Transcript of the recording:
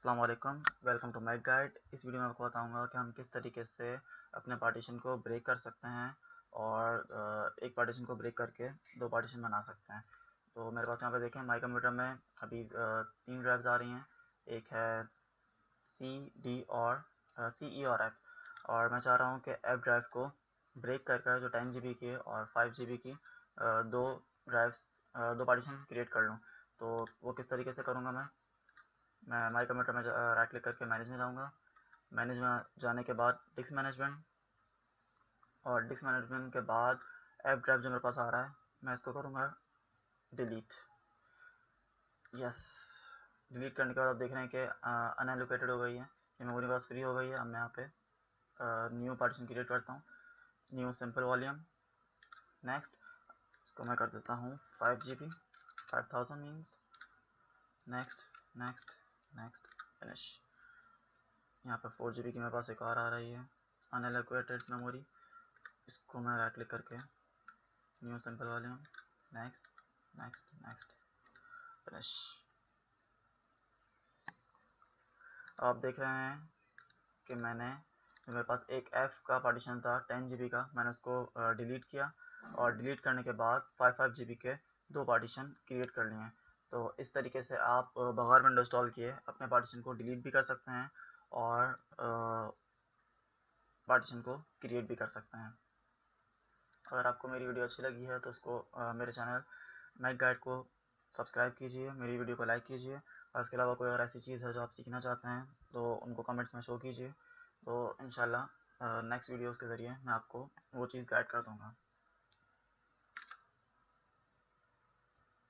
अस्सलाम वालेकुम, welcome to my guide. इस वीडियो में आपको बताऊंगा कि हम किस तरीके से अपने पार्टीशन को ब्रेक कर सकते हैं और एक पार्टीशन को ब्रेक करके दो पार्टीशन बना सकते हैं। तो मेरे पास यहाँ पे देखें माई कंप्यूटर में अभी तीन ड्राइव्स आ रही हैं। एक है सी डी और सी ई और एफ, और मैं चाह रहा हूँ कि एफ ड्राइव को ब्रेक कर जो 10 GB की और 5 GB की दो ड्राइव्स दो पार्टीशन क्रिएट कर लूँ। तो वो किस तरीके से करूँगा मैं माई कंप्यूटर में राइट क्लिक करके मैनेज में जाऊँगा। मैनेज में जाने के बाद डिस्क मैनेजमेंट, और डिस्क मैनेजमेंट के बाद ऐप ड्राइव जो मेरे पास आ रहा है मैं इसको करूँगा डिलीट। यस, डिलीट करने के बाद आप देख रहे हैं कि अनएलोकेटेड हो गई है, ये मेमोरी पास फ्री हो गई है। अब मैं यहाँ पे न्यू पार्टीशन क्रिएट करता हूँ, न्यू सिंपल वॉल्यूम। नेक्स्ट, इसको मैं कर देता हूँ 5 GB, 5000 means. Next next next, finish. यहाँ पर 4 GB की मेरे पास एक और आ रही है अनएलोकेटेड मेमोरी, इसको मैं राइट क्लिक करके new simple volume, next next next, finish. आप देख रहे हैं कि मेरे पास एक F का पार्टीशन था 10 GB का, मैंने उसको डिलीट किया और डिलीट करने के बाद 5 GB के दो पार्टीशन क्रिएट कर लिए हैं। तो इस तरीके से आप बगैर विंडो इंस्टॉल किए अपने पार्टीशन को डिलीट भी कर सकते हैं और पार्टीशन को क्रिएट भी कर सकते हैं। अगर आपको मेरी वीडियो अच्छी लगी है तो उसको मेरे चैनल मैक गाइड को सब्सक्राइब कीजिए, मेरी वीडियो को लाइक कीजिए, और इसके अलावा कोई और ऐसी चीज़ है जो आप सीखना चाहते हैं तो उनको कमेंट्स में शो कीजिए। तो इंशाल्लाह नेक्स्ट वीडियोस के ज़रिए मैं आपको वो चीज़ गाइड कर दूँगा।